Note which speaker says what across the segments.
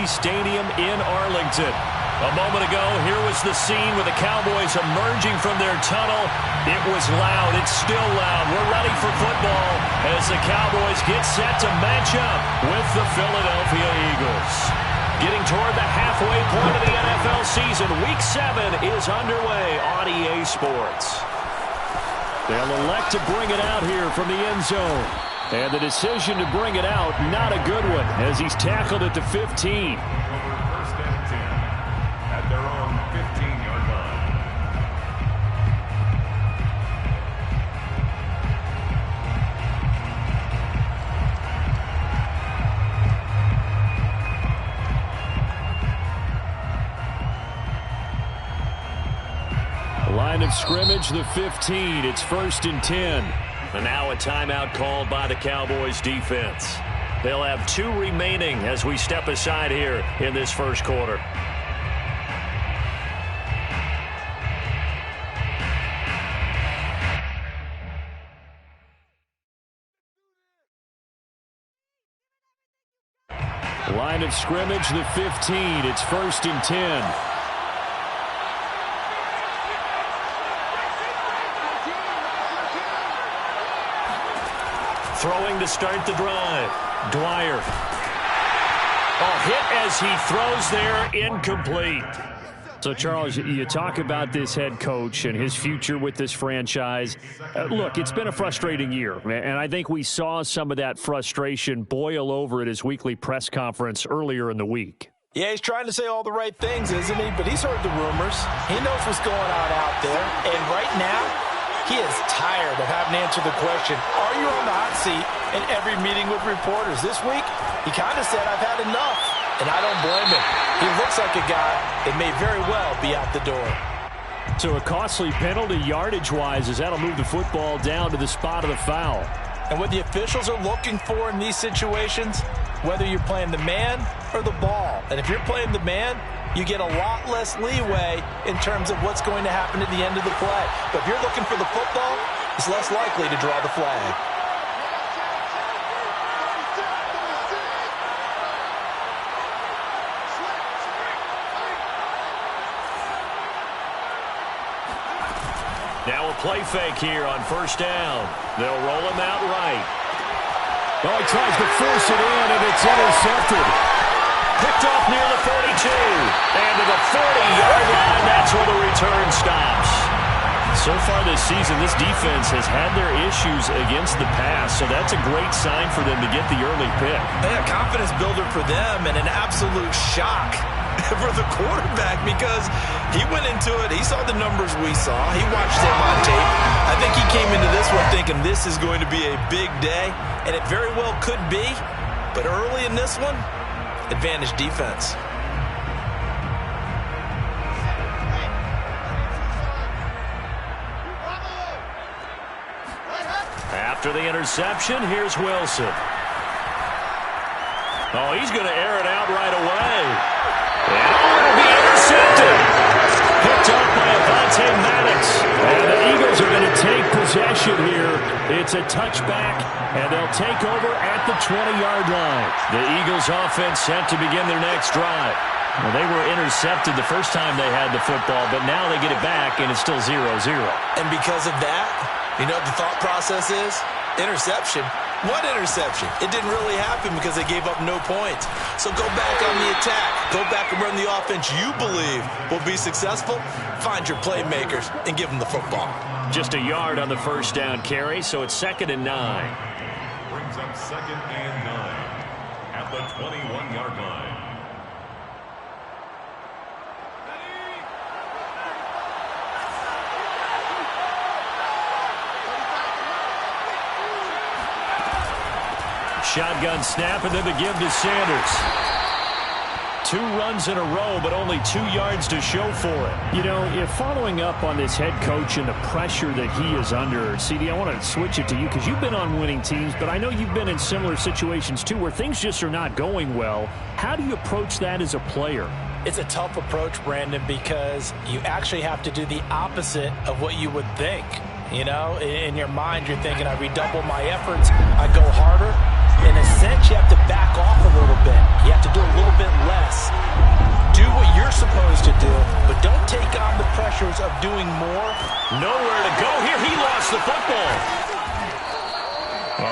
Speaker 1: Stadium in Arlington. A moment ago, here was the scene with the Cowboys emerging from their tunnel. It was loud. It's still loud. We're ready for football as the Cowboys get set to match up with the Philadelphia Eagles. Getting toward the halfway point of the NFL season, Week 7 is underway on EA Sports. They'll elect to bring it out here from the end zone. And the decision to bring it out, not a good one, as he's tackled at the 15. Line of scrimmage, the 15. It's 1st and 10. And now a timeout called by the Cowboys defense. They'll have 2 remaining as we step aside here in this first quarter. Line of scrimmage, the 15. It's 1st and 10. Throwing to start the drive. Dwyer. Hit as he throws there, incomplete. So, Charles, you talk about this head coach and his future with this franchise. Look, it's been a frustrating year, and I think we saw some of that frustration boil over at his weekly press conference earlier in the week.
Speaker 2: Yeah, he's trying to say all the right things, isn't he? But he's heard the rumors. He knows what's going on out there. And right now, he is tired of having to answer the question, are you on the hot seat in every meeting with reporters? This week, he kind of said, I've had enough. And I don't blame him. He looks like a guy that may very well be out the door.
Speaker 1: So a costly penalty yardage-wise as that'll move the football down to the spot of the foul.
Speaker 2: And what the officials are looking for in these situations, whether you're playing the man or the ball. And if you're playing the man, you get a lot less leeway in terms of what's going to happen at the end of the play. But if you're looking for the football, it's less likely to draw the flag.
Speaker 1: Now a play fake here on 1st down. They'll roll him out right. He tries to force it in, and it's intercepted. Picked off near the 42. And to the 40-yard line, that's where the return stops. So far this season, this defense has had their issues against the pass, so that's a great sign for them to get the early pick.
Speaker 2: Yeah, confidence builder for them and an absolute shock for the quarterback because he went into it. He saw the numbers we saw. He watched them on tape. I think he came into this one thinking this is going to be a big day, and it very well could be. But early in this one, advantage defense.
Speaker 1: After the interception, here's Wilson. He's going to air it out right away. And it'll be intercepted. Picked up by Addicts. And the Eagles are going to take possession here. It's a touchback, and they'll take over at the 20-yard line. The Eagles offense set to begin their next drive. Well, they were intercepted the first time they had the football, but now they get it back, and it's still 0-0.
Speaker 2: And because of that, you know what the thought process is? Interception. What interception? It didn't really happen because they gave up no points. So go back on the attack. Go back and run the offense you believe will be successful. Find your playmakers and give them the football.
Speaker 1: Just a yard on the 1st down carry, so it's 2nd and 9.
Speaker 3: Brings up 2nd and 9 at the 21-yard line.
Speaker 1: Shotgun snap, and then the give to Sanders. 2 runs in a row, but only 2 yards to show for it. You know, following up on this head coach and the pressure that he is under, CD, I want to switch it to you because you've been on winning teams, but I know you've been in similar situations too where things just are not going well. How do you approach that as a player?
Speaker 2: It's a tough approach, Brandon, because you actually have to do the opposite of what you would think. You know, in your mind, you're thinking, I redouble my efforts, I go harder. In a sense, you have to back off a little bit. You have to do a little bit less. supposed to do, but don't take on the pressures of doing more.
Speaker 1: Nowhere to go here. He lost the football.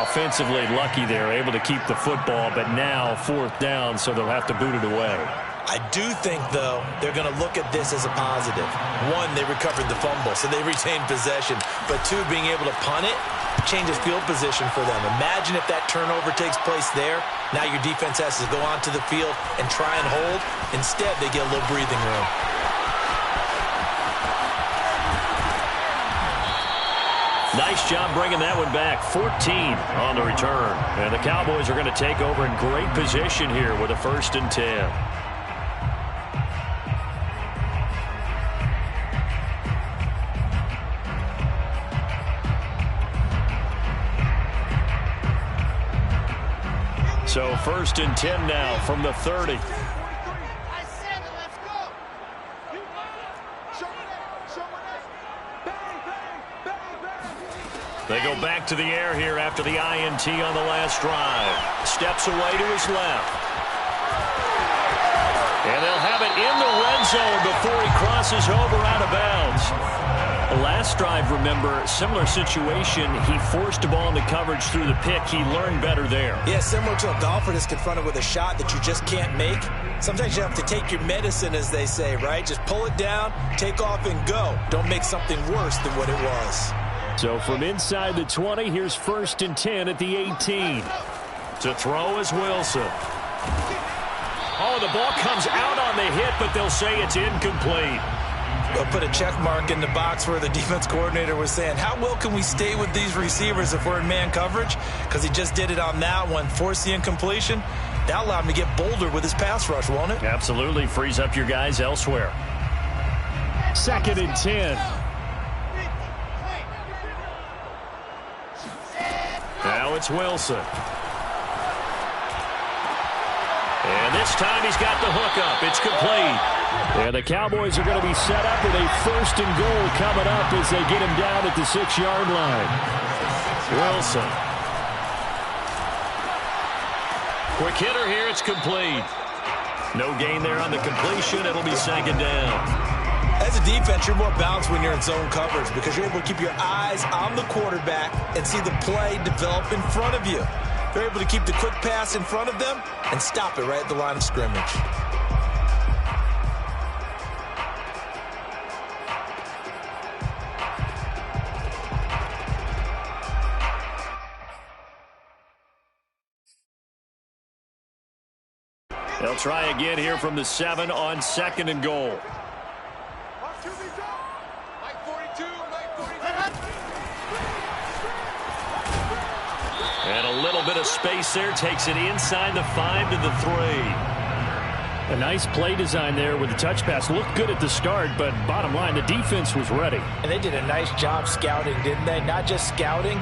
Speaker 1: Offensively lucky there, able to keep the football, but now fourth down, so they'll have to boot it away.
Speaker 2: I do think, though, they're going to look at this as a positive. One, they recovered the fumble, so they retained possession. But two, being able to punt it changes field position for them. Imagine if that turnover takes place there. Now your defense has to go onto the field and try and hold. Instead, they get a little breathing room.
Speaker 1: Nice job bringing that one back. 14 on the return. And the Cowboys are going to take over in great position here with a 1st and 10. So 1st and 10 now from the 30. They go back to the air here after the INT on the last drive. Steps away to his left. And they'll have it in the red zone before he crosses over out of bounds. The last drive, remember, similar situation. He forced the ball into coverage through the pick. He learned better there.
Speaker 2: Yeah, similar to a golfer that's confronted with a shot that you just can't make. Sometimes you have to take your medicine, as they say, right? Just pull it down, take off, and go. Don't make something worse than what it was.
Speaker 1: So from inside the 20, here's 1st and 10 at the 18. To throw is Wilson. Oh, the ball comes out on the hit, but they'll say it's incomplete.
Speaker 2: They'll put a check mark in the box where the defense coordinator was saying, how well can we stay with these receivers if we're in man coverage? Because he just did it on that one, forced the incompletion. That allowed him to get bolder with his pass rush, won't it?
Speaker 1: Absolutely. Frees up your guys elsewhere. 2nd and 10. Now it's Wilson. And this time he's got the hook up. It's complete. And the Cowboys are going to be set up with a 1st and goal coming up as they get him down at the 6-yard line. Wilson. Quick hitter here. It's complete. No gain there on the completion. It'll be 2nd down.
Speaker 2: As a defense, you're more balanced when you're in zone coverage because you're able to keep your eyes on the quarterback and see the play develop in front of you. They're able to keep the quick pass in front of them and stop it right at the line of scrimmage.
Speaker 1: They'll try again here from the 7 on 2nd and goal. And a little bit of space there. Takes it inside the 5 to the 3. A nice play design there with the touch pass. Looked good at the start, but bottom line, the defense was ready.
Speaker 2: And they did a nice job scouting, didn't they? Not just scouting,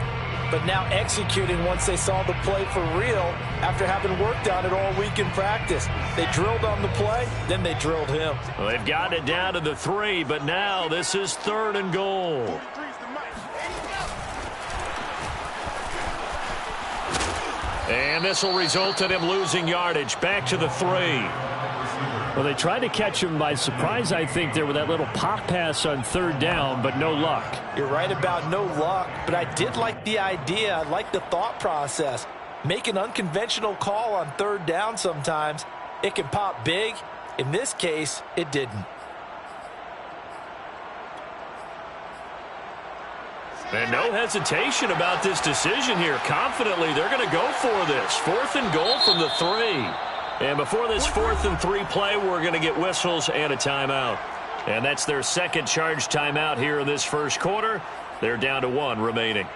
Speaker 2: but now executing once they saw the play for real after having worked on it all week in practice. They drilled on the play, then they drilled him.
Speaker 1: Well, they've got it down to the 3, but now this is 3rd and goal. And this will result in him losing yardage. Back to the 3. Well, they tried to catch him by surprise, I think, there with that little pop pass on 3rd down, but no luck.
Speaker 2: You're right about no luck, but I did like the idea. I like the thought process. Make an unconventional call on 3rd down sometimes. It can pop big. In this case, it didn't.
Speaker 1: And no hesitation about this decision here. Confidently, they're going to go for this. 4th and goal from the 3. And before this 4th and 3 play, we're going to get whistles and a timeout. And that's their 2nd charge timeout here in this 1st quarter. They're down to 1 remaining.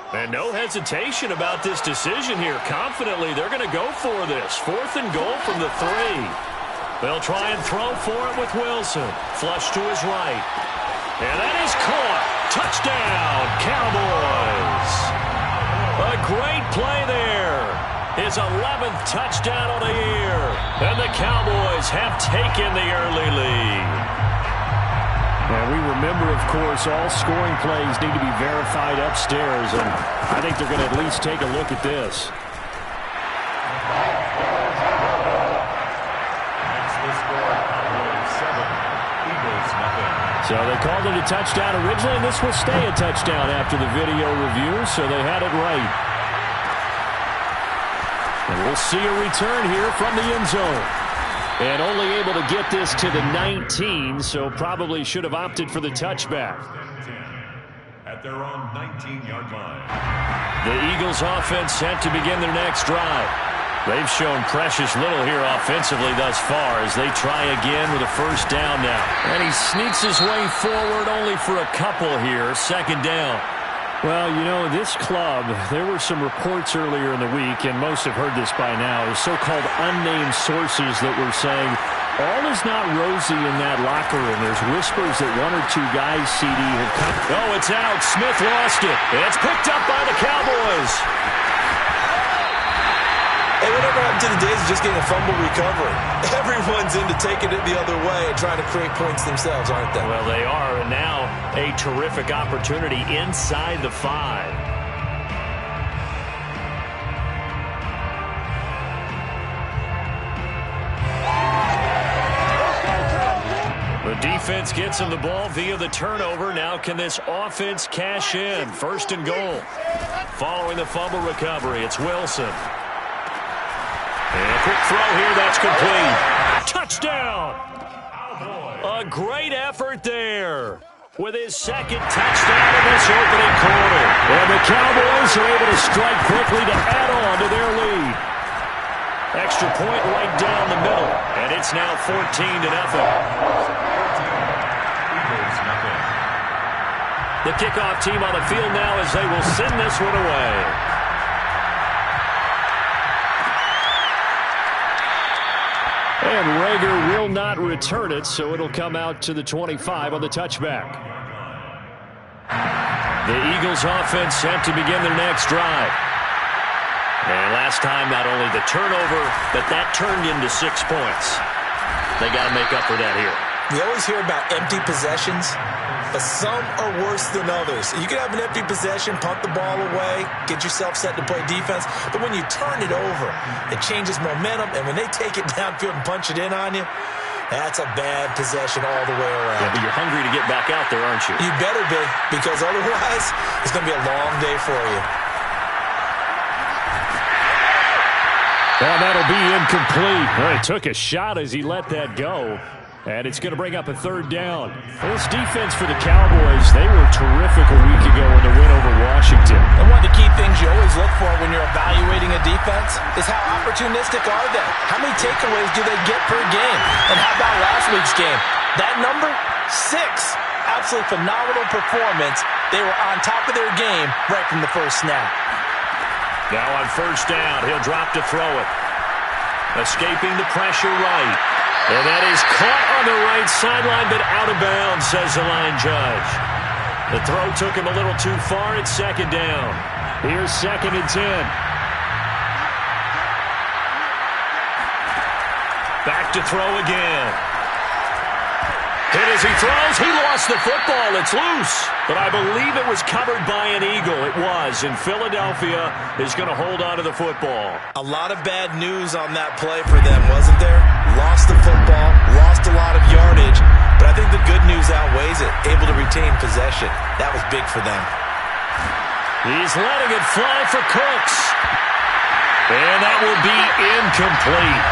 Speaker 1: And no hesitation about this decision here. Confidently, they're going to go for this. 4th and goal from the 3. They'll try and throw for it with Wilson. Flush to his right. And that is caught. Touchdown, Cowboys. A great play there. His 11th touchdown of the year. And the Cowboys have taken the early lead.
Speaker 4: And we remember, of course, all scoring plays need to be verified upstairs, and I think they're going to at least take a look at this. So they called it a touchdown originally, and this will stay a touchdown after the video review, so they had it right. And we'll see a return here from the end zone. And only able to get this to the 19, so probably should have opted for the touchback.
Speaker 3: At their own 19-yard line.
Speaker 1: The Eagles offense set to begin their next drive. They've shown precious little here offensively thus far as they try again with a first down now. And he sneaks his way forward only for a couple here, second down.
Speaker 4: Well, you know, this club, there were some reports earlier in the week, and most have heard this by now, so-called unnamed sources that were saying all is not rosy in that locker room. There's whispers that one or two guys, CD, have come.
Speaker 1: Oh, it's out. Smith lost it. It's picked up by the Cowboys.
Speaker 2: Hey, whatever happened to the days of just getting a fumble recovery? Everyone's into taking it the other way and trying to create points themselves, aren't they?
Speaker 1: Well, they are, and now a terrific opportunity inside the 5. The defense gets him the ball via the turnover. Now can this offense cash in? First and goal. Following the fumble recovery, it's Wilson. And a quick throw here, that's complete. Touchdown! A great effort there with his second touchdown in this opening quarter.
Speaker 4: And the Cowboys are able to strike quickly to add on to their lead.
Speaker 1: Extra point right down the middle, and it's now 14-0. The kickoff team on the field now as they will send this one away.
Speaker 4: And Rager will not return it, so it'll come out to the 25 on the touchback.
Speaker 1: The Eagles offense set to begin their next drive. And last time, not only the turnover, but that turned into 6 points. They got to make up for that here.
Speaker 2: We always hear about empty possessions, but some are worse than others. You can have an empty possession, punt the ball away, get yourself set to play defense, but when you turn it over, it changes momentum, and when they take it downfield and punch it in on you, that's a bad possession all the way around.
Speaker 1: Yeah, but you're hungry to get back out there, aren't you?
Speaker 2: You better be, because otherwise, it's going to be a long day for you.
Speaker 4: Well, that'll be incomplete. Well, he took a shot as he let that go. And it's going to bring up a third down. This defense for the Cowboys, they were terrific a week ago in the win over Washington.
Speaker 2: And one of the key things you always look for when you're evaluating a defense is how opportunistic are they? How many takeaways do they get per game? And how about last week's game? That number? 6. Absolutely phenomenal performance. They were on top of their game right from the first snap.
Speaker 1: Now on first down, he'll drop to throw it. Escaping the pressure right. And that is caught on the right sideline, but out of bounds, says the line judge. The throw took him a little too far. It's second down.
Speaker 4: Here's 2nd and 10.
Speaker 1: Back to throw again. Hit as he throws. He lost the football. It's loose. But I believe it was covered by an Eagle. It was. And Philadelphia is going to hold on to the football.
Speaker 2: A lot of bad news on that play for them, wasn't there? Lost the football, lost a lot of yardage. But I think the good news outweighs it. Able to retain possession. That was big for them.
Speaker 1: He's letting it fly for Cooks. And that will be incomplete.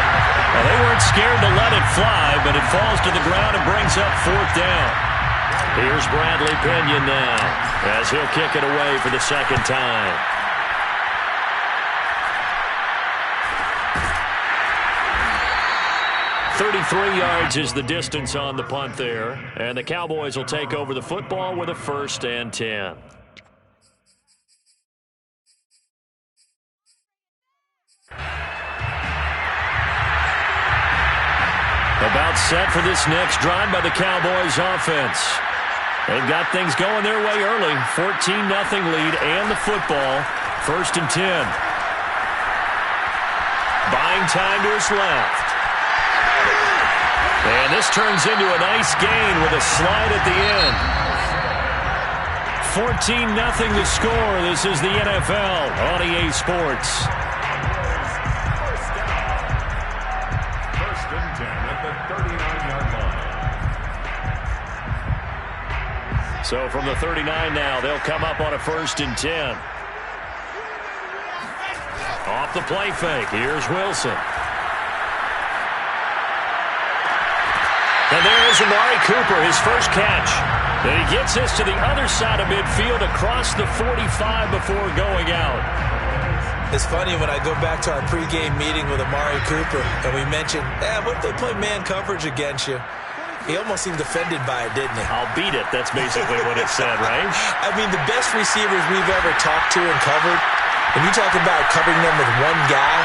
Speaker 1: Now, they weren't scared to let it fly, but it falls to the ground and brings up fourth down. Here's Bradley Pinion now as he'll kick it away for the second time. .33 yards is the distance on the punt there, and the Cowboys will take over the football with a 1st and 10. About set for this next drive by the Cowboys offense. They've got things going their way early. 14-0 lead and the football. 1st and 10. playing time to his left. And this turns into a nice gain with a slide at the end. 14-0 the score. This is the NFL on EA Sports.
Speaker 3: First and 10 at the 39-yard line.
Speaker 1: So from the 39 now, they'll come up on a 1st and 10. Off the play fake, here's Wilson. And there's Amari Cooper, his first catch. And he gets this to the other side of midfield across the 45 before going out.
Speaker 2: It's funny when I go back to our pregame meeting with Amari Cooper, and we mentioned, what if they play man coverage against you? He almost seemed offended by it, didn't he?
Speaker 1: I'll beat it. That's basically what it said, right?
Speaker 2: I mean, the best receivers we've ever talked to and covered, when you talk about covering them with one guy,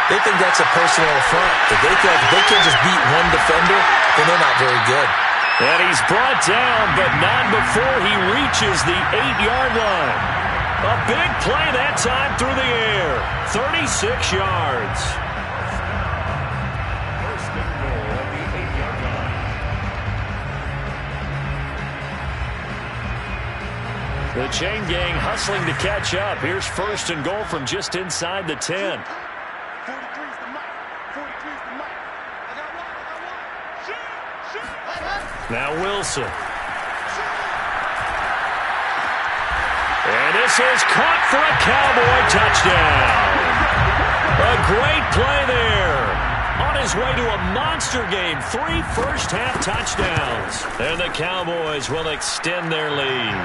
Speaker 2: they think that's a personal affront. If they feel like if they can't just beat one defender, then they're not very good.
Speaker 1: And he's brought down, but not before he reaches the 8-yard line. A big play that time through the air. 36 yards.
Speaker 3: First and goal at the 8-yard line.
Speaker 1: The chain gang hustling to catch up. Here's 1st and goal from just inside the 10. Now Wilson. And this is caught for a Cowboy touchdown. A great play there. On his way to a monster game. 3 first-half touchdowns. And the Cowboys will extend their lead.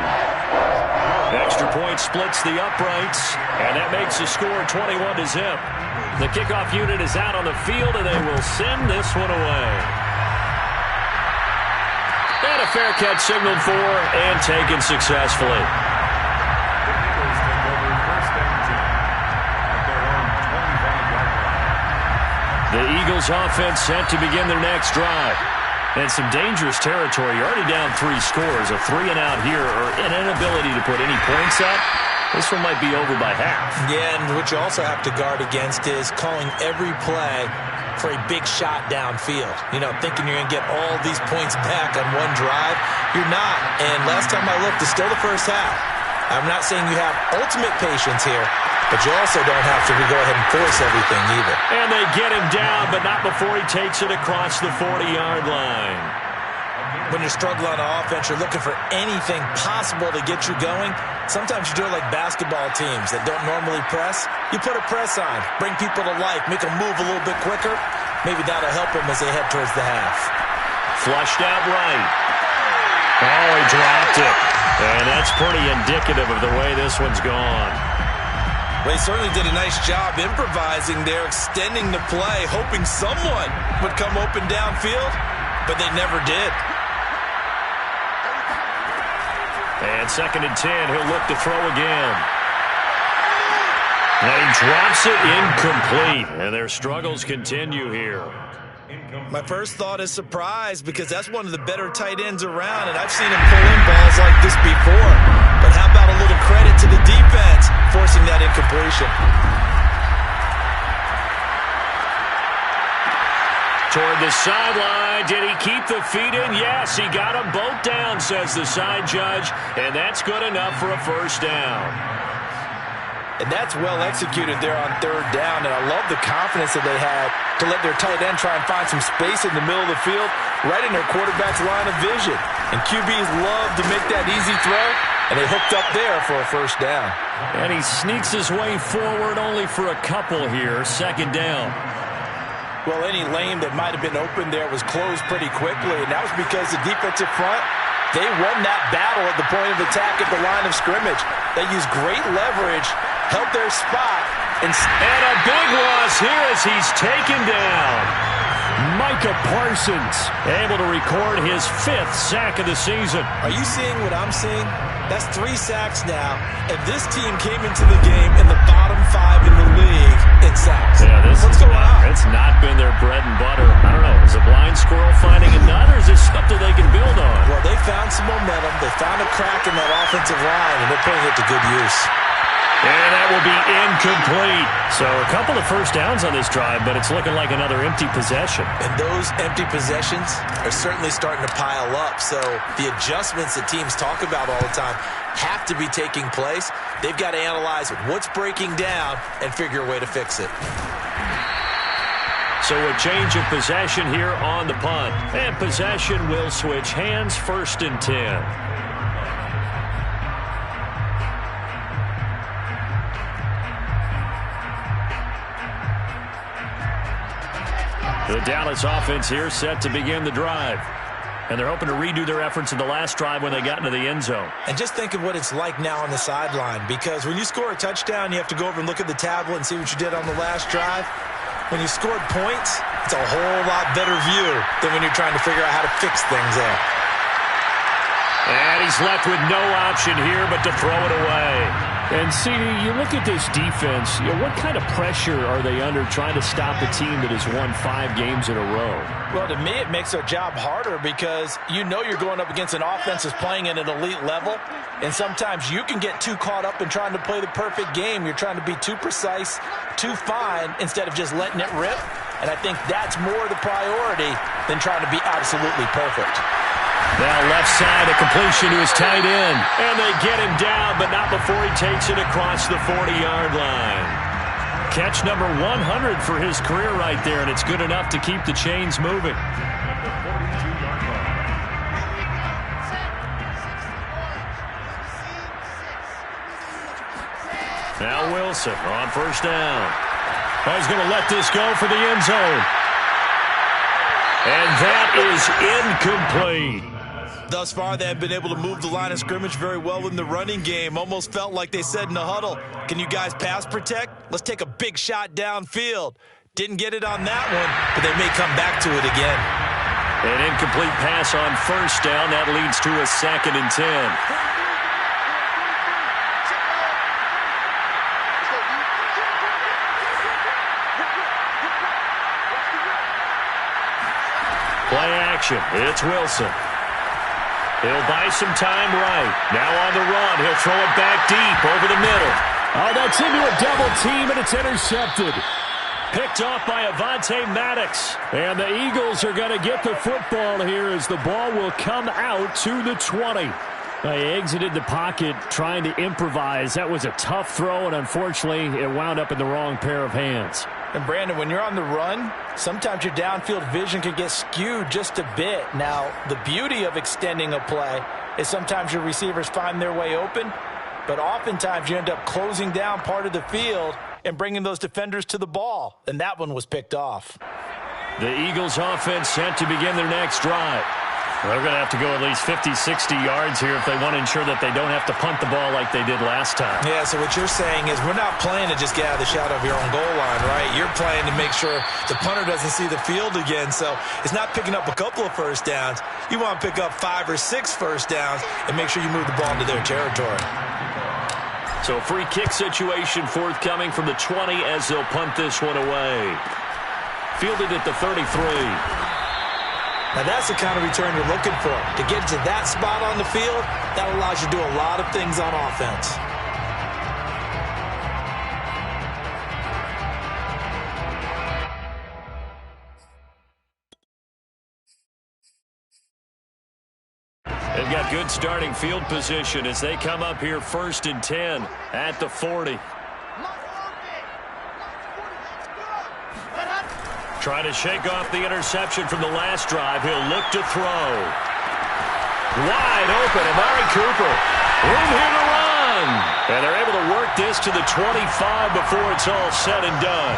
Speaker 1: Extra point splits the uprights. And that makes the score 21-0. The kickoff unit is out on the field, and they will send this one away. And a fair catch signaled for and taken successfully.
Speaker 3: The Eagles take over first and 10 at their own 25-yard line.
Speaker 1: The Eagles offense set to begin their next drive. And some dangerous territory. You're already down 3 scores. A 3-and-out here or an inability to put any points up. This one might be over by half.
Speaker 2: Yeah, and what you also have to guard against is calling every play for a big shot downfield. You know, thinking you're going to get all these points back on one drive. You're not. And last time I looked, it's still the first half. I'm not saying you have ultimate patience here, but you also don't have to go ahead and force everything either.
Speaker 1: And they get him down, but not before he takes it across the 40-yard line.
Speaker 2: When you're struggling on offense, you're looking for anything possible to get you going. Sometimes you do it like basketball teams that don't normally press. You put a press on, bring people to life, make them move a little bit quicker. Maybe that'll help them as they head towards the half.
Speaker 1: Flushed out right. Oh, he dropped it. And that's pretty indicative of the way this one's gone.
Speaker 2: Well, he certainly did a nice job improvising there, extending the play, hoping someone would come open downfield, but they never did.
Speaker 1: And 2nd and 10, he'll look to throw again. And he drops it incomplete. And their struggles continue here.
Speaker 2: My first thought is surprise because that's one of the better tight ends around, and I've seen him pull in balls like this before. But how about a little credit to the defense forcing that incompletion?
Speaker 1: Toward the sideline. Did he keep the feet in? Yes, he got them both down, says the side judge. And that's good enough for a first down.
Speaker 2: And that's well executed there on 3rd down. And I love the confidence that they had to let their tight end try and find some space in the middle of the field, right in their quarterback's line of vision. And QBs love to make that easy throw, and they hooked up there for a first down.
Speaker 1: And he sneaks his way forward only for a couple here. 2nd down.
Speaker 2: Well, any lane that might have been open there was closed pretty quickly, and that was because the defensive front, they won that battle at the point of attack at the line of scrimmage. They used great leverage, held their spot, and
Speaker 1: a big loss here as he's taken down. Micah Parsons able to record his 5th sack of the season.
Speaker 2: Are you seeing what I'm seeing? That's 3 sacks now, and this team came into the game in the bottom 5 in the league in sacks.
Speaker 1: Yeah,
Speaker 2: what's going on?
Speaker 1: It's not been their bread and butter. I don't know. Is a blind squirrel finding a nut, or is this something they can build on?
Speaker 2: Well, they found some momentum. They found a crack in that offensive line, and they're putting it to good use.
Speaker 1: And that will be incomplete.
Speaker 4: So a couple of first downs on this drive, but it's looking like another empty possession.
Speaker 2: And those empty possessions are certainly starting to pile up. So the adjustments that teams talk about all the time have to be taking place. They've got to analyze what's breaking down and figure a way to fix it.
Speaker 1: So a change of possession here on the punt. And possession will switch hands, 1st and 10. The Dallas offense here set to begin the drive. And they're hoping to redo their efforts in the last drive when they got into the end zone.
Speaker 2: And just think of what it's like now on the sideline, because when you score a touchdown, you have to go over and look at the tablet and see what you did on the last drive. When you scored points, it's a whole lot better view than when you're trying to figure out how to fix things there.
Speaker 1: And he's left with no option here but to throw it away.
Speaker 4: And, CD, you look at this defense, what kind of pressure are they under trying to stop a team that has won 5 games in a row?
Speaker 2: Well, to me, it makes their job harder because you know you're going up against an offense that's playing at an elite level, and sometimes you can get too caught up in trying to play the perfect game. You're trying to be too precise, too fine, instead of just letting it rip. And I think that's more the priority than trying to be absolutely perfect.
Speaker 1: Now left side, a completion to his tight end. And they get him down, but not before he takes it across the 40-yard line. Catch number 100 for his career right there, and it's good enough to keep the chains moving. Now Wilson on 1st down. Oh, he's going to let this go for the end zone. And that is incomplete.
Speaker 2: Thus far, they have been able to move the line of scrimmage very well in the running game. Almost felt like they said in the huddle, can you guys pass protect? Let's take a big shot downfield. Didn't get it on that one, but they may come back to it again.
Speaker 1: An incomplete pass on 1st down. That leads to a 2nd and 10. Play action. It's Wilson. He'll buy some time right. Now on the run. He'll throw it back deep over the middle.
Speaker 4: Oh, that's into a double team, and it's intercepted.
Speaker 1: Picked off by Addicts.
Speaker 4: And the Eagles are going to get the football here as the ball will come out to the 20. They exited the pocket trying to improvise. That was a tough throw, and unfortunately, it wound up in the wrong pair of hands.
Speaker 2: And, Brandon, when you're on the run, sometimes your downfield vision can get skewed just a bit. Now, the beauty of extending a play is sometimes your receivers find their way open, but oftentimes you end up closing down part of the field and bringing those defenders to the ball, and that one was picked off.
Speaker 1: The Eagles offense set to begin their next drive. They're going to have to go at least 50, 60 yards here if they want to ensure that they don't have to punt the ball like they did last time.
Speaker 2: Yeah, so what you're saying is we're not playing to just get out of the shadow of your own goal line, right? You're playing to make sure the punter doesn't see the field again. So it's not picking up a couple of first downs. You want to pick up 5 or 6 first downs and make sure you move the ball into their territory.
Speaker 1: So a free kick situation forthcoming from the 20 as they'll punt this one away. Fielded at the 33.
Speaker 2: Now that's the kind of return you're looking for. To get to that spot on the field, that allows you to do a lot of things on offense.
Speaker 1: They've got good starting field position as they come up here 1st and 10 at the 40. Trying to shake off the interception from the last drive. He'll look to throw. Wide open, Amari Cooper. Room here to run. And they're able to work this to the 25 before it's all said and done.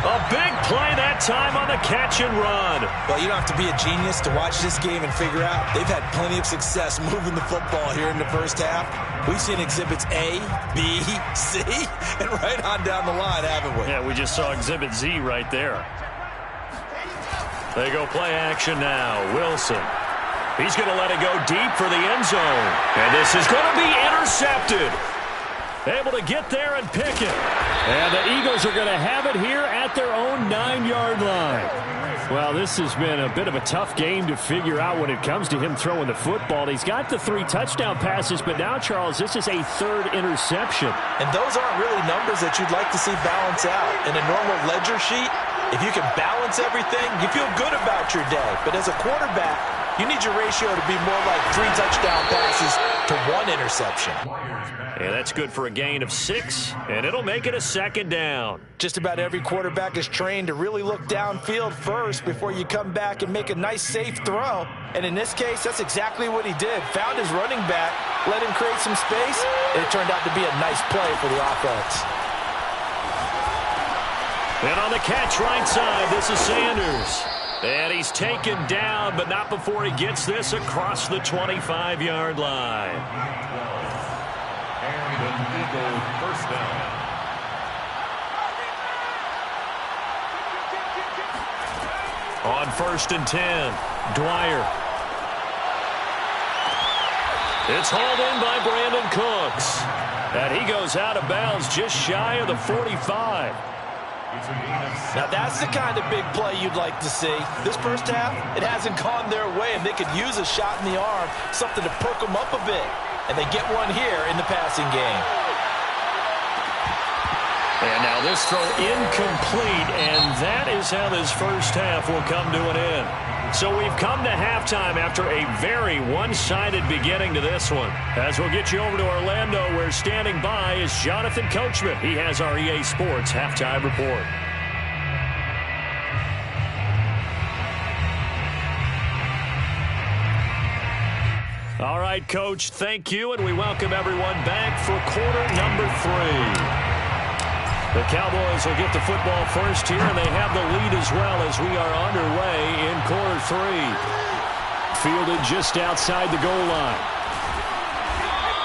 Speaker 1: A big play that time on the catch and run.
Speaker 2: Well, you don't have to be a genius to watch this game and figure out they've had plenty of success moving the football here in the first half. We've seen exhibits A, B, C, and right on down the line, haven't we?
Speaker 1: Yeah, we just saw exhibit Z right there. They go play action now. Wilson. He's going to let it go deep for the end zone. And this is going to be intercepted. Able to get there and pick it.
Speaker 4: And the Eagles are going to have it here at their own 9-yard line. Well, this has been a bit of a tough game to figure out when it comes to him throwing the football. He's got the 3 touchdown passes, but now, Charles, this is a 3rd interception.
Speaker 2: And those aren't really numbers that you'd like to see balance out. In a normal ledger sheet, if you can balance everything, you feel good about your day. But as a quarterback, you need your ratio to be more like 3 touchdown passes to 1 interception.
Speaker 1: And that's good for a gain of 6, and it'll make it a 2nd down.
Speaker 2: Just about every quarterback is trained to really look downfield first before you come back and make a nice, safe throw. And in this case, that's exactly what he did. Found his running back, let him create some space, and it turned out to be a nice play for the offense.
Speaker 1: And on the catch right side, this is Sanders. And he's taken down, but not before he gets this across the 25-yard line.
Speaker 3: And an Eagle first down.
Speaker 1: On 1st and 10, Dwyer. It's hauled in by Brandon Cooks. And he goes out of bounds just shy of the 45.
Speaker 2: Now that's the kind of big play you'd like to see. This first half, it hasn't gone their way, and they could use a shot in the arm, something to perk them up a bit. And they get one here in the passing game.
Speaker 1: And now this throw incomplete, and that is how this first half will come to an end. So we've come to halftime after a very one-sided beginning to this one. As we'll get you over to Orlando, where standing by is Jonathan Coachman. He has our EA Sports halftime report. All right, Coach, thank you, and we welcome everyone back for quarter number 3. The Cowboys will get the football first here, and they have the lead as well as we are underway in quarter 3. Fielded just outside the goal line.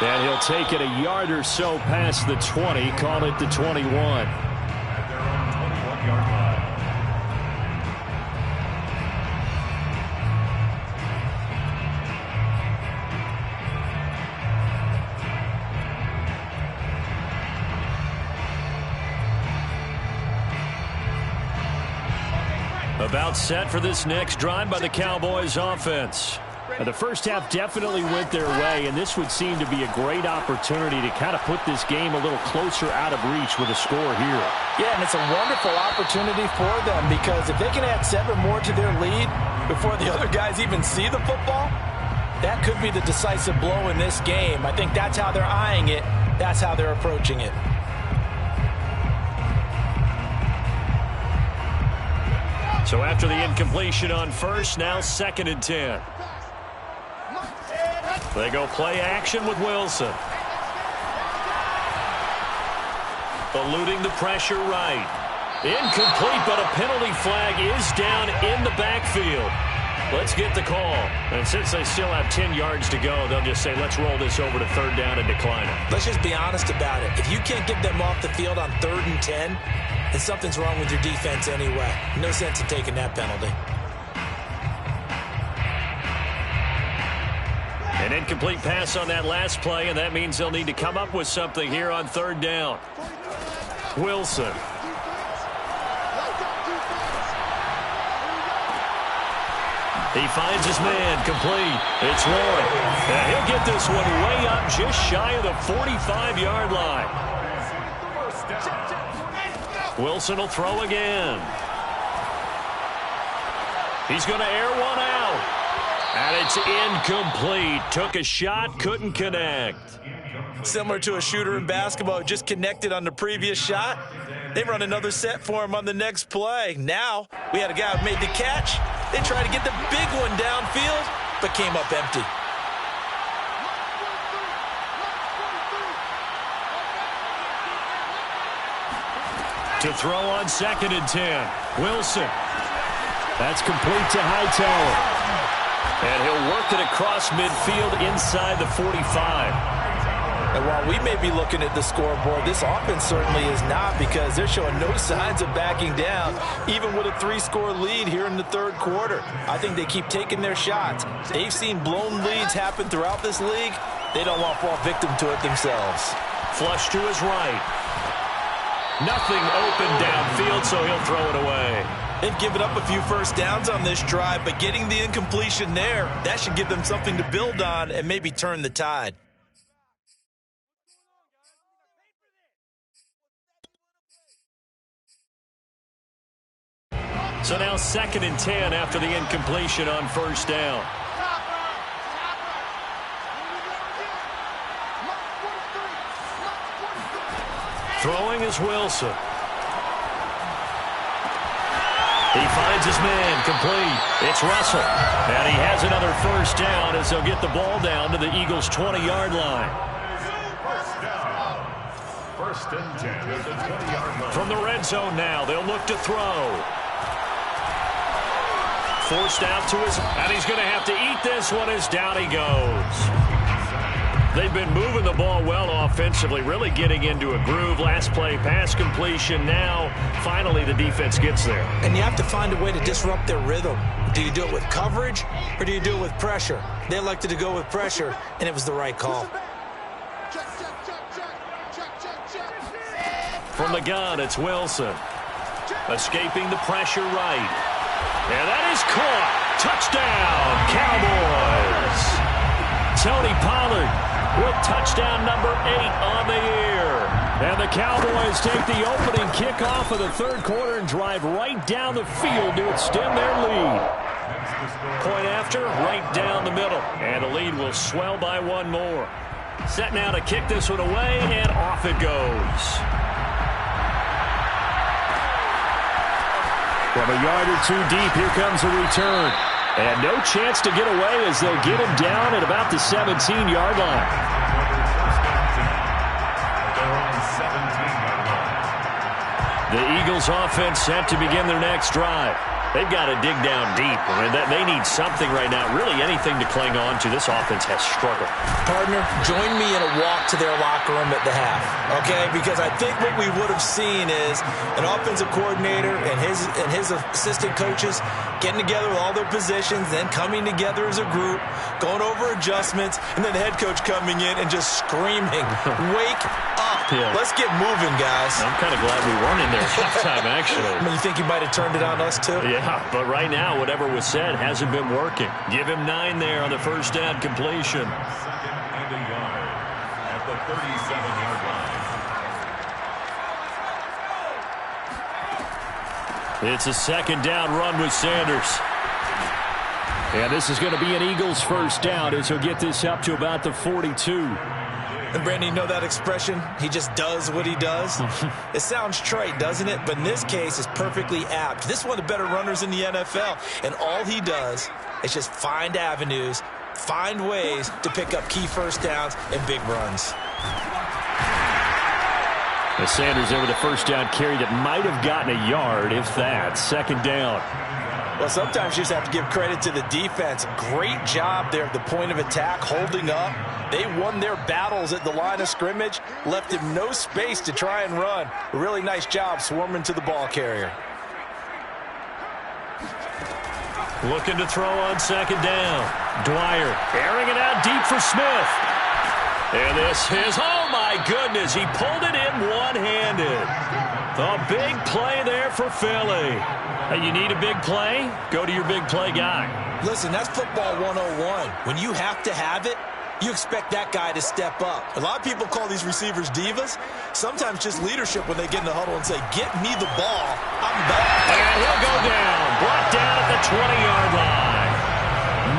Speaker 1: And he'll take it a yard or so past the 20, call it the 21.
Speaker 3: At their own 21-yard line.
Speaker 1: About set for this next drive by the Cowboys offense.
Speaker 4: The first half definitely went their way, and this would seem to be a great opportunity to kind of put this game a little closer out of reach with a score here.
Speaker 2: Yeah, and it's a wonderful opportunity for them, because if they can add 7 more to their lead before the other guys even see the football, that could be the decisive blow in this game. I think that's how they're eyeing it. That's how they're approaching it.
Speaker 1: So after the incompletion on first, now 2nd and 10. They go play action with Wilson. Eluding the pressure right. Incomplete, but a penalty flag is down in the backfield. Let's get the call. And since they still have 10 yards to go, they'll just say, let's roll this over to 3rd down and decline it.
Speaker 2: Let's just be honest about it. If you can't get them off the field on 3rd and 10, then something's wrong with your defense anyway. No sense in taking that penalty.
Speaker 1: An incomplete pass on that last play, and that means they'll need to come up with something here on 3rd down. Wilson. He finds his man, complete. It's Warren. And he'll get this one way up just shy of the 45-yard line. Wilson will throw again. He's going to air one out. And it's incomplete. Took a shot, couldn't connect.
Speaker 2: Similar to a shooter in basketball, just connected on the previous shot. They run another set for him on the next play. Now, we had a guy who made the catch. They tried to get the big one downfield, but came up empty.
Speaker 1: To throw on 2nd and 10. Wilson. That's complete to Hightower. And he'll work it across midfield inside the 45.
Speaker 2: And while we may be looking at the scoreboard, this offense certainly is not, because they're showing no signs of backing down, even with a 3-score lead here in the 3rd quarter. I think they keep taking their shots. They've seen blown leads happen throughout this league. They don't want to fall victim to it themselves.
Speaker 1: Flush to his right. Nothing open downfield, so he'll throw it away.
Speaker 2: They've given up a few first downs on this drive, but getting the incompletion there, that should give them something to build on and maybe turn the tide.
Speaker 1: So now 2nd and 10 after the incompletion on first down. Throwing is Wilson. He finds his man, complete. It's Russell. And he has another first down as they'll get the ball down to the Eagles' 20-yard line.
Speaker 3: First and 10 at the 20-yard line.
Speaker 1: From the red zone now, they'll look to throw. Forced out to his, and he's going to have to eat this one as down he goes. They've been moving the ball well offensively, really getting into a groove. Last play, pass completion. Now, finally, the defense gets there.
Speaker 2: And you have to find a way to disrupt their rhythm. Do you do it with coverage, or do you do it with pressure? They elected to go with pressure, and it was the right call.
Speaker 1: From the gun, it's Wilson. Escaping the pressure right. And that is caught. Touchdown, Cowboys. Tony Pollard with touchdown number 8 on the year. And the Cowboys take the opening kickoff of the third quarter and drive right down the field to extend their lead. Point after, right down the middle. And the lead will swell by one more. Set now to kick this one away, and off it goes.
Speaker 4: From a yard or two deep, here comes a return. And no chance to get away as they'll get him down at about the 17-yard line. The Eagles offense set to begin their next drive. They've got to dig down deep. I mean, they need something right now, really anything to cling on to. This offense has struggled.
Speaker 2: Partner, join me in a walk to their locker room at the half, okay? Because I think what we would have seen is an offensive coordinator and his assistant coaches getting together with all their positions, then coming together as a group, going over adjustments, and then the head coach coming in and just screaming, wake up.
Speaker 1: Yeah.
Speaker 2: Let's get moving, guys.
Speaker 1: I'm kind of glad we weren't in there at halftime, actually.
Speaker 2: I mean, you think he might have turned it on us, too?
Speaker 1: Yeah, but right now, whatever was said hasn't been working. Give him 9 there on the first down completion.
Speaker 3: 2nd and a yard at the 37-yard line.
Speaker 1: It's a 2nd down run with Sanders.
Speaker 4: And this is going to be an Eagles first down as he'll get this up to about the 42.
Speaker 2: And, Brandon, you know that expression? He just does what he does? It sounds trite, doesn't it? But in this case, it's perfectly apt. This is one of the better runners in the NFL. And all he does is just find avenues, find ways to pick up key first downs and big runs.
Speaker 4: As Sanders there with a first down carry that might have gotten a yard, if that. 2nd down.
Speaker 2: Well, sometimes you just have to give credit to the defense. Great job there at the point of attack, holding up. They won their battles at the line of scrimmage, left him no space to try and run. A really nice job swarming to the ball carrier.
Speaker 1: Looking to throw on 2nd down. Dwyer airing it out deep for Smith. And this is, oh my goodness, he pulled it in one-handed. The big play there for Philly. Hey, you need a big play? Go to your big play guy.
Speaker 2: Listen, that's football 101. When you have to have it, you expect that guy to step up. A lot of people call these receivers divas. Sometimes just leadership when they get in the huddle and say, get me the ball, I'm back.
Speaker 1: And he'll go down. Brought down at the 20-yard line.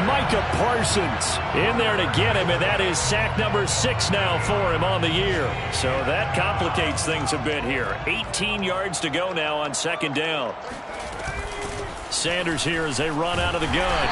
Speaker 4: Micah Parsons in there to get him, and that is sack number 6 now for him on the year.
Speaker 1: So that complicates things a bit here. 18 yards to go now on 2nd down. Sanders here as they run out of the gun.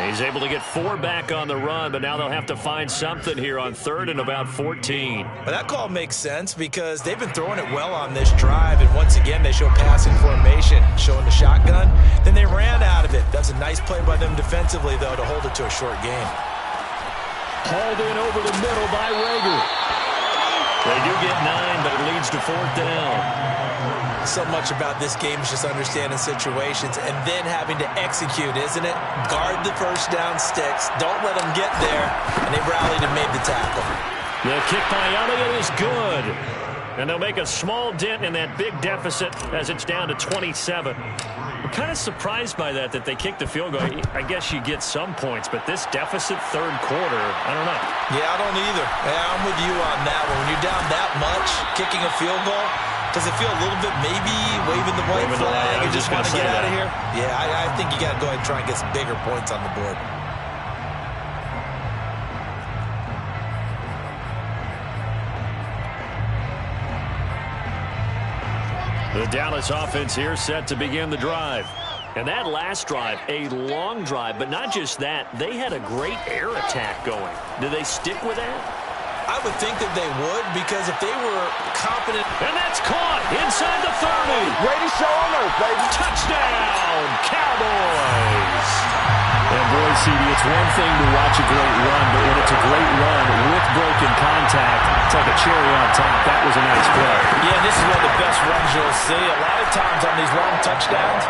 Speaker 1: He's able to get 4 back on the run, but now they'll have to find something here on 3rd and about 14.
Speaker 2: Well, that call makes sense because they've been throwing it well on this drive, and once again they show passing formation, showing the shotgun. Then they ran out of it. That's a nice play by them defensively, though, to hold it to a short game.
Speaker 4: Hauled in over the middle by Rager.
Speaker 1: They do get 9, but it leads to 4th down.
Speaker 2: So much about this game is just understanding situations and then having to execute, isn't it? Guard the first down sticks. Don't let them get there. And they rallied and made the tackle.
Speaker 1: The kick by Elliott is good. And they'll make a small dent in that big deficit as it's down to 27. I'm kind of surprised by that they kicked the field goal. I guess you get some points, but this deficit third quarter, I don't know.
Speaker 2: Yeah, I don't either. Yeah, I'm with you on that one. When you're down that much, kicking a field goal, does it feel a little bit maybe waving the white flag and just want to get out of here? Yeah, I think you got to go ahead and try and get some bigger points on the board.
Speaker 1: The Dallas offense here set to begin the drive. And that last drive, a long drive, but not just that. They had a great air attack going. Do they stick with that?
Speaker 2: I would think that they would, because if they were confident.
Speaker 1: And that's caught inside the 30.
Speaker 5: Ready, show on earth, baby.
Speaker 1: Touchdown, Cowboys.
Speaker 4: And boy, CD, it's one thing to watch a great run, but when it's a great run with broken contact, it's like a cherry on top. That was a nice play.
Speaker 2: Yeah, this is one of the best runs you'll see. A lot of times on these long touchdowns,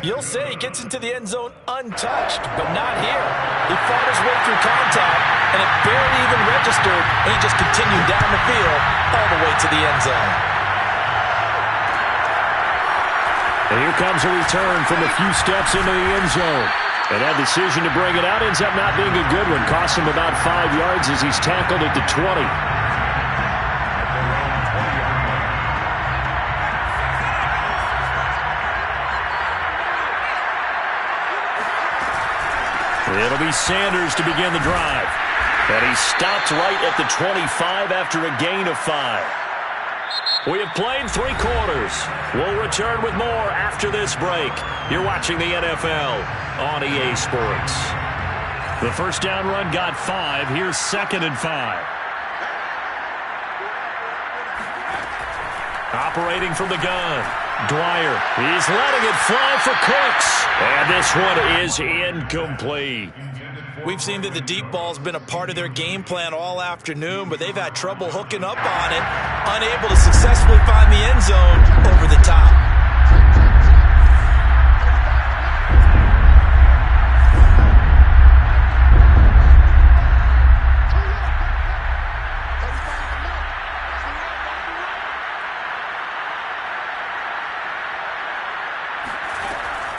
Speaker 2: you'll see he gets into the end zone untouched, but not here. He fought his way through contact, and it barely even registered, and he just continued down the field all the way to the end zone.
Speaker 4: And here comes a return from a few steps into the end zone. And that decision to bring it out ends up not being a good one. Costs him about 5 yards as he's tackled at the 20.
Speaker 1: It'll be Sanders to begin the drive. And he stopped right at the 25 after a gain of 5. We have played 3 quarters. We'll return with more after this break. You're watching the NFL on EA Sports. The first down run got 5. Here's 2nd and 5. Operating from the gun, Dwyer. He's letting it fly for Cooks. And this one is incomplete.
Speaker 2: We've seen that the deep ball's been a part of their game plan all afternoon, but they've had trouble hooking up on it, unable to successfully find the end zone over the top.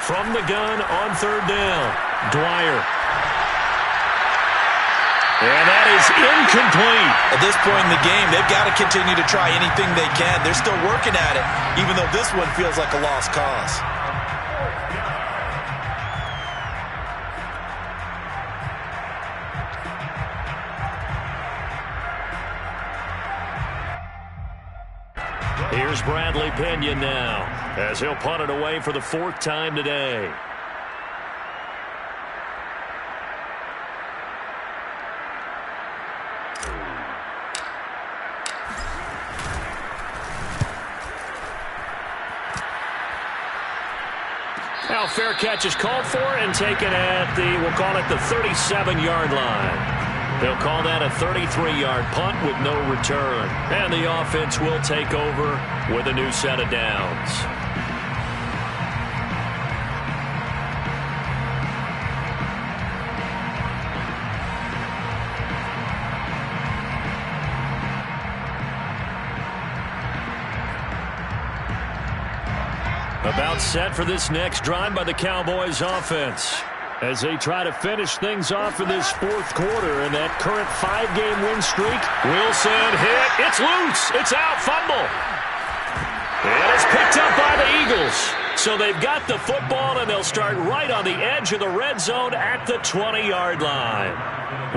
Speaker 1: From the gun on 3rd down, Dwyer. And that is incomplete.
Speaker 2: At this point in the game, they've got to continue to try anything they can. They're still working at it, even though this one feels like a lost cause.
Speaker 1: Here's Bradley Pinion now, as he'll punt it away for the 4th time today. Now fair catch is called for and taken at the, we'll call it the 37-yard line. They'll call that a 33-yard punt with no return. And the offense will take over with a new set of downs. About set for this next drive by the Cowboys offense, as they try to finish things off in this 4th quarter in that current 5-game win streak. Wilson hit. It's loose. It's out. Fumble. And it's picked up by the Eagles. So they've got the football, and they'll start right on the edge of the red zone at the 20-yard line.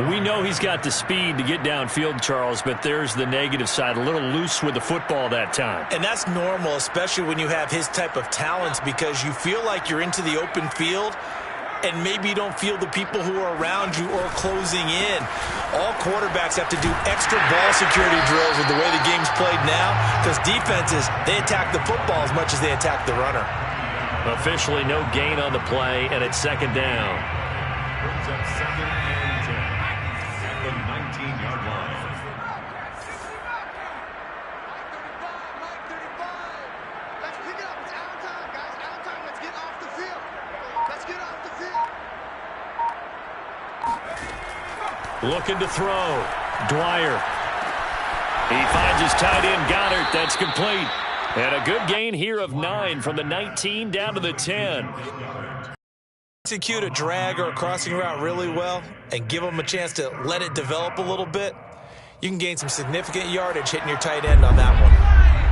Speaker 1: We know he's got the speed to get downfield, Charles, but there's the negative side. A little loose with the football that time.
Speaker 2: And that's normal, especially when you have his type of talents, because you feel like you're into the open field, and maybe you don't feel the people who are around you or closing in. All quarterbacks have to do extra ball security drills with the way the game's played now, because defenses, they attack the football as much as they attack the runner.
Speaker 1: Officially no gain on the play, and it's 2nd down.
Speaker 3: Brings up 2nd and 10 at the 19-yard line.
Speaker 5: Let's pick it up. It's out of time, guys. Out of time. Let's get off the field. Let's get off the field.
Speaker 1: Looking to throw. Dwyer. He finds his tight end, Goddard. That's complete. And a good gain here of 9 from the 19 down to the 10.
Speaker 2: Execute a drag or a crossing route really well and give them a chance to let it develop a little bit, you can gain some significant yardage hitting your tight end on that one.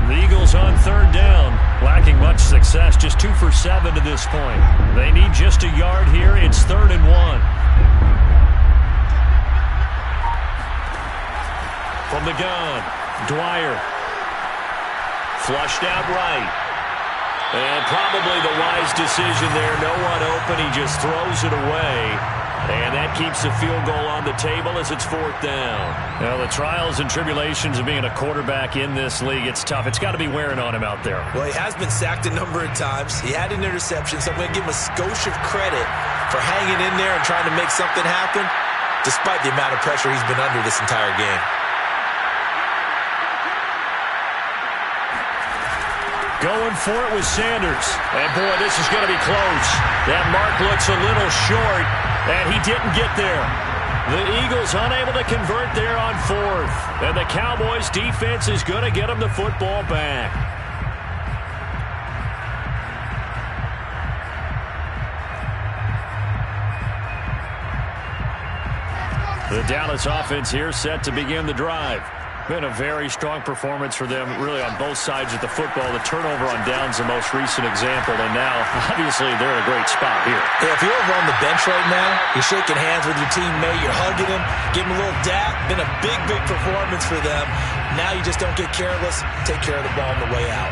Speaker 1: The Eagles on third down, lacking much success, just 2 for 7 to this point. They need just a yard here. It's 3rd and 1. From the gun, Dwyer. Flushed out right. And probably the wise decision there. No one open. He just throws it away. And that keeps the field goal on the table as it's 4th down. Now, the trials and tribulations of being a quarterback in this league, it's tough. It's got to be wearing on him out there.
Speaker 2: Well, he has been sacked a number of times. He had an interception, so I'm going to give him a skosh of credit for hanging in there and trying to make something happen, despite the amount of pressure he's been under this entire game.
Speaker 1: Going for it with Sanders. And, boy, this is going to be close. That mark looks a little short, and he didn't get there. The Eagles unable to convert there on 4th. And the Cowboys' defense is going to get them the football back. The Dallas offense here set to begin the drive. Been a very strong performance for them, really, on both sides of the football. The turnover on down's the most recent example, and now, obviously, they're in a great spot here.
Speaker 2: Yeah, if you're over on the bench right now, you're shaking hands with your teammate, you're hugging him, give him a little dap. Been a big, big performance for them. Now you just don't get careless. Take care of the ball on the way out.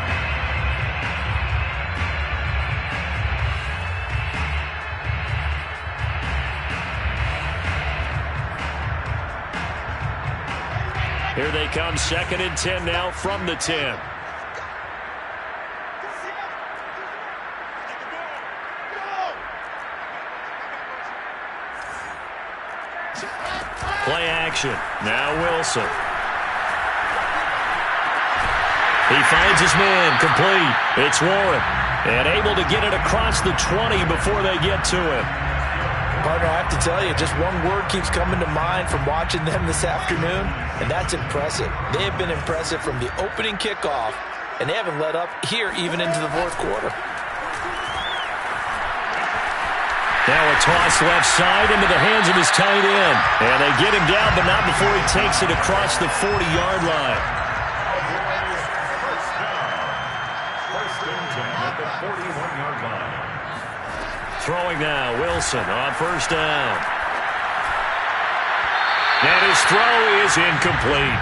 Speaker 1: Here they come, 2nd and 10 now from the 10. Play action. Now Wilson. He finds his man, complete. It's Warren. And able to get it across the 20 before they get to him.
Speaker 2: Partner, I have to tell you, just one word keeps coming to mind from watching them this afternoon, and that's impressive. They have been impressive from the opening kickoff, and they haven't let up here even into the 4th quarter.
Speaker 1: Now a toss left side into the hands of his tight end. And they get him down, but not before he takes it across the 40-yard line.
Speaker 3: First and 10 at the 41-yard line.
Speaker 1: Throwing now, Wilson on 1st down. And his throw is incomplete.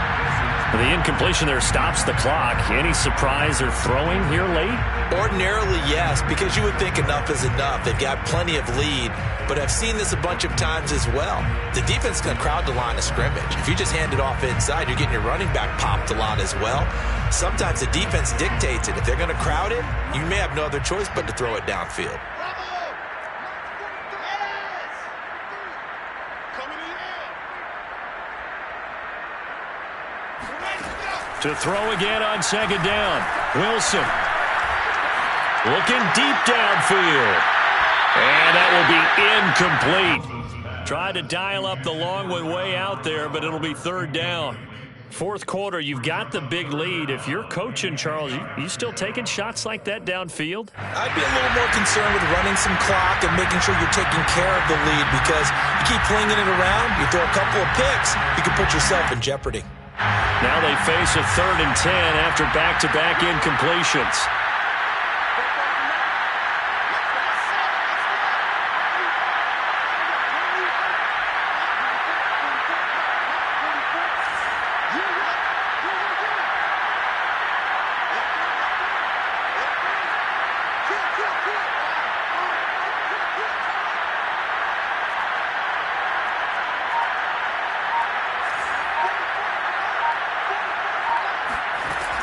Speaker 1: The incompletion there stops the clock. Any surprise they're throwing here late?
Speaker 2: Ordinarily, yes, because you would think enough is enough. They've got plenty of lead, but I've seen this a bunch of times as well. The defense can crowd the line of scrimmage. If you just hand it off inside, you're getting your running back popped a lot as well. Sometimes the defense dictates it. If they're going to crowd it, you may have no other choice but to throw it downfield.
Speaker 1: To throw again on 2nd down. Wilson. Looking deep downfield. And that will be incomplete. Tried to dial up the long one way out there, but it'll be 3rd down. 4th quarter, you've got the big lead. If you're coaching, Charles, you still taking shots like that downfield?
Speaker 2: I'd be a little more concerned with running some clock and making sure you're taking care of the lead, because you keep flinging it around, you throw a couple of picks, you can put yourself in jeopardy.
Speaker 1: Now they face a 3rd and 10 after back-to-back incompletions.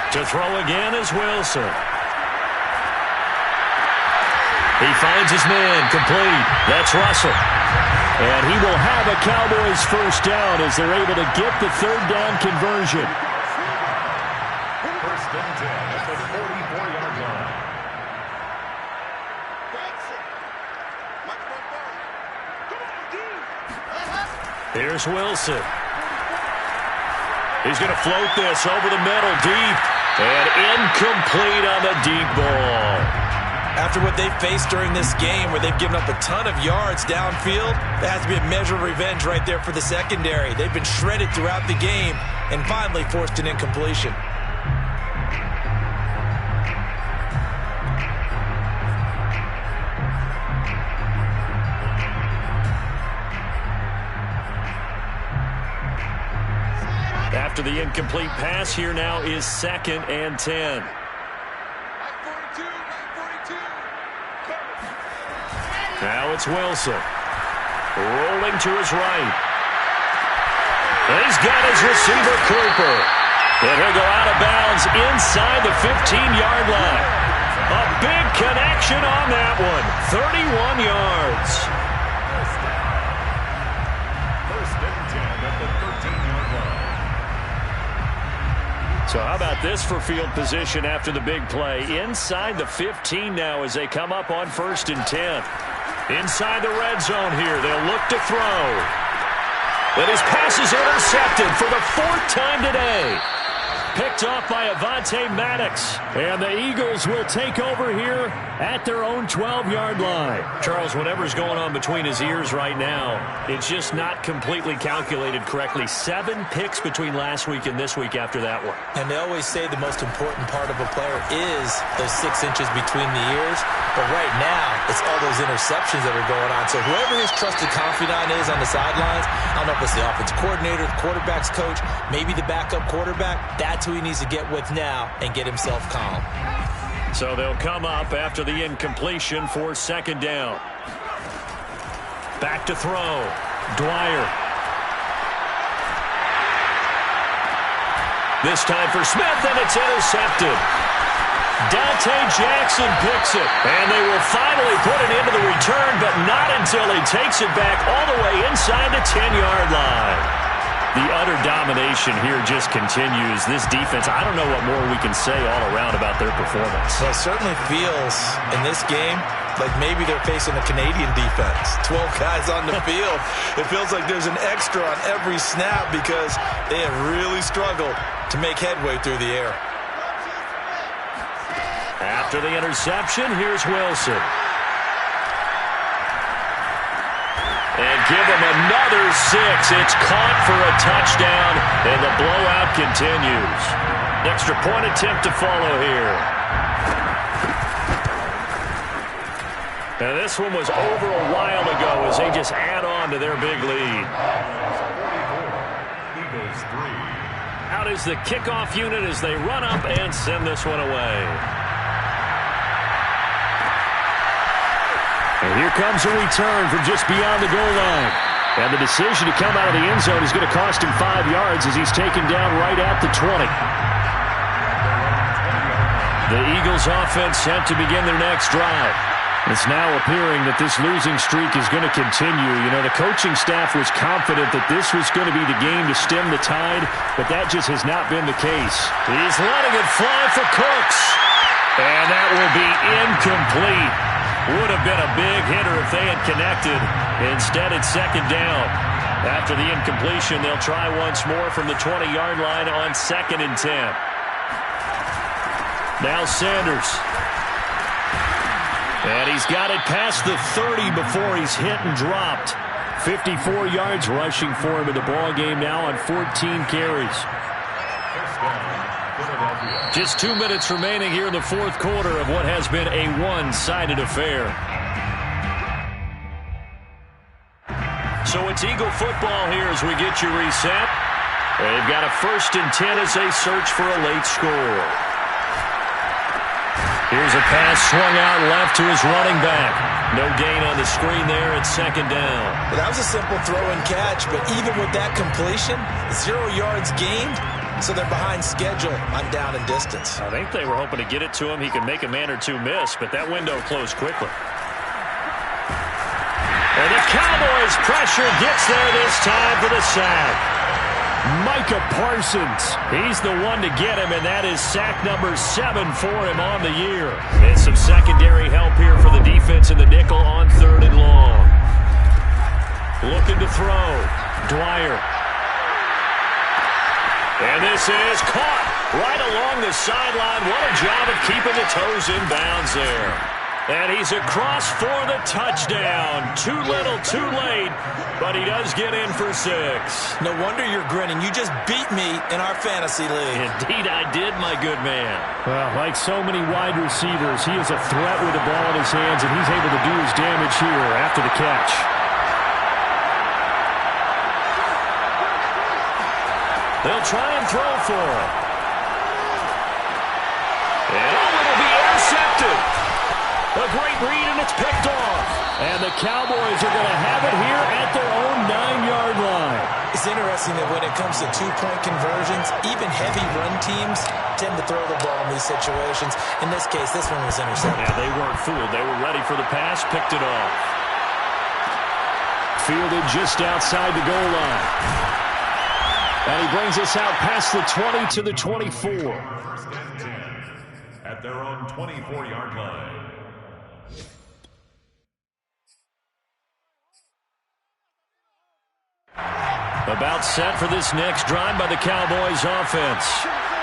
Speaker 1: To throw again is Wilson. He finds his man, complete. That's Russell. And he will have a Cowboys 1st down as they're able to get the 3rd down conversion.
Speaker 3: 1st and 10 at the 44-yard line.
Speaker 1: Here's Wilson. He's going to float this over the middle, deep, and incomplete on the deep ball.
Speaker 2: After what they've faced during this game where they've given up a ton of yards downfield, there has to be a measure of revenge right there for the secondary. They've been shredded throughout the game and finally forced an incompletion.
Speaker 1: After the incomplete pass, here now is 2nd and 10. Now it's Wilson. Rolling to his right. He's got his receiver, Cooper. And he'll go out of bounds inside the 15-yard line. A big connection on that one. 31 yards.
Speaker 3: First and 10 at the 13-yard line.
Speaker 1: So how about this for field position after the big play? Inside the 15 now as they come up on 1st and 10. Inside the red zone here, they'll look to throw. But his pass is intercepted for the 4th time today. Picked off by Addicts.
Speaker 4: And the Eagles will take over here at their own 12-yard line.
Speaker 1: Charles, whatever's going on between his ears right now, it's just not completely calculated correctly. 7 picks between last week and this week after that one.
Speaker 2: And they always say the most important part of a player is those 6 inches between the ears. But right now, it's all those interceptions that are going on. So whoever his trusted confidant is on the sidelines, I don't know if it's the offensive coordinator, the quarterback's coach, maybe the backup quarterback, that's who he needs to get with now and get himself calm.
Speaker 1: So they'll come up after the incompletion for 2nd down. Back to throw. Dwyer. This time for Smith, and it's intercepted. Dante Jackson picks it, and they will finally put it into the return, but not until he takes it back all the way inside the 10-yard line. The utter domination here just continues. This defense, I don't know what more we can say all around about their performance.
Speaker 2: Well, it certainly feels in this game like maybe they're facing a Canadian defense. 12 guys on the field. It feels like there's an extra on every snap because they have really struggled to make headway through the air.
Speaker 1: After the interception, here's Wilson. And give him another 6. It's caught for a touchdown, and the blowout continues. Extra point attempt to follow here. And this one was over a while ago as they just add on to their big lead.
Speaker 3: Eagles 3.
Speaker 1: Out is the kickoff unit as they run up and send this one away.
Speaker 4: And here comes a return from just beyond the goal line. And the decision to come out of the end zone is going to cost him 5 yards as he's taken down right at the 20.
Speaker 1: The Eagles offense set to begin their next drive.
Speaker 4: It's now appearing that this losing streak is going to continue. You know, the coaching staff was confident that this was going to be the game to stem the tide, but that just has not been the case.
Speaker 1: He's letting it fly for Cooks. And that will be incomplete. Would have been a big hitter if they had connected. Instead, it's 2nd down. After the incompletion, they'll try once more from the 20-yard line on 2nd and 10. Now Sanders. And he's got it past the 30 before he's hit and dropped. 54 yards rushing for him in the ballgame now on 14 carries. Just 2 minutes remaining here in the 4th quarter of what has been a one-sided affair. So it's Eagle football here as we get you reset. They've got a 1st and 10 as they search for a late score. Here's a pass swung out left to his running back. No gain on the screen there. It's 2nd down.
Speaker 2: Well, that was a simple throw and catch, but even with that completion, 0 yards gained. So they're behind schedule on down and distance.
Speaker 1: I think they were hoping to get it to him. He could make a man or two miss, but that window closed quickly. And the Cowboys pressure gets there this time for the sack.
Speaker 4: Micah Parsons.
Speaker 1: He's the one to get him, and that is sack number 7 for him on the year. And some secondary help here for the defense in the nickel on 3rd and long. Looking to throw. Dwyer. And this is caught right along the sideline. What a job of keeping the toes in bounds there. And he's across for the touchdown. Too little, too late, but he does get in for 6.
Speaker 2: No wonder you're grinning. You just beat me in our fantasy league.
Speaker 1: Indeed I did, my good man.
Speaker 4: Well, like so many wide receivers, he is a threat with the ball in his hands, and he's able to do his damage here after the catch.
Speaker 1: They'll try and throw for it. And it'll be intercepted. A great read, and it's picked off. And the Cowboys are going to have it here at their own 9-yard line.
Speaker 2: It's interesting that when it comes to two-point conversions, even heavy run teams tend to throw the ball in these situations. In this case, this one was intercepted.
Speaker 1: Yeah, they weren't fooled. They were ready for the pass, picked it off.
Speaker 4: Fielded just outside the goal line. And he brings us out past the 20 to the 24.
Speaker 3: First and 10 at their own 24-yard line.
Speaker 1: About set for this next drive by the Cowboys offense.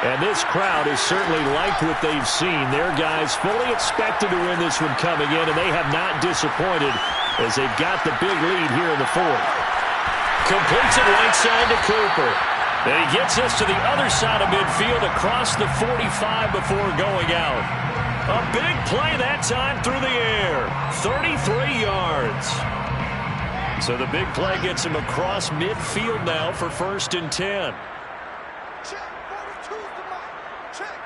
Speaker 1: And this crowd has certainly liked what they've seen. Their guys fully expected to win this one coming in, and they have not disappointed as they've got the big lead here in the 4th. Completes it right side to Cooper. And he gets us to the other side of midfield across the 45 before going out. A big play that time through the air. 33 yards. So the big play gets him across midfield now for 1st and 10.
Speaker 5: Check, 42's the mark. Check,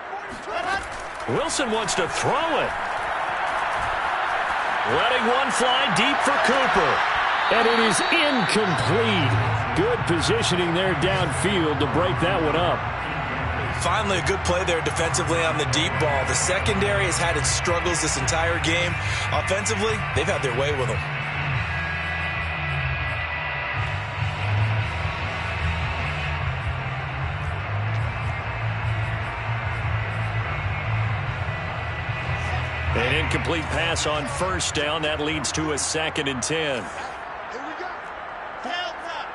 Speaker 5: 42.
Speaker 1: Wilson wants to throw it. Letting one fly deep for Cooper.
Speaker 4: And it is incomplete. Good positioning there downfield to break that one up.
Speaker 2: Finally, a good play there defensively on the deep ball. The secondary has had its struggles this entire game. Offensively, they've had their way with them.
Speaker 1: An incomplete pass on 1st down. That leads to a 2nd and 10.
Speaker 5: Here we go. Tails up.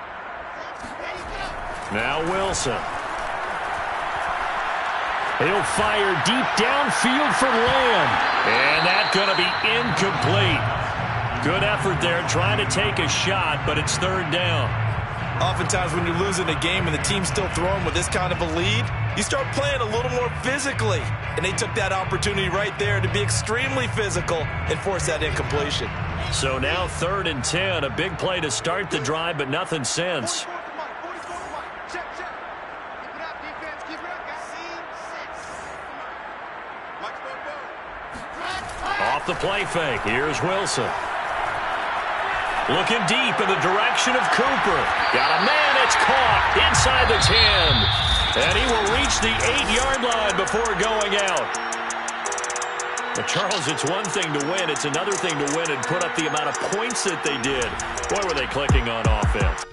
Speaker 5: Ready, go.
Speaker 1: Now Wilson.
Speaker 4: He'll fire deep downfield for Lamb.
Speaker 1: And that's going to be incomplete. Good effort there trying to take a shot, but it's 3rd down.
Speaker 2: Oftentimes when you're losing a game and the team's still throwing with this kind of a lead, you start playing a little more physically. And they took that opportunity right there to be extremely physical and force that incompletion.
Speaker 1: So now 3rd and 10. A big play to start the drive, but nothing since.
Speaker 5: 44's the mark. Check, check. Keep it up, defense. Keep it up, guys. Scene 6. Watch for
Speaker 1: Off the play fake. Here's Wilson. Looking deep in the direction of Cooper. Got a man. It's caught inside the 10. And he will reach the 8-yard line before going out. But Charles, it's one thing to win. It's another thing to win and put up the amount of points that they did. Boy, were they clicking on offense.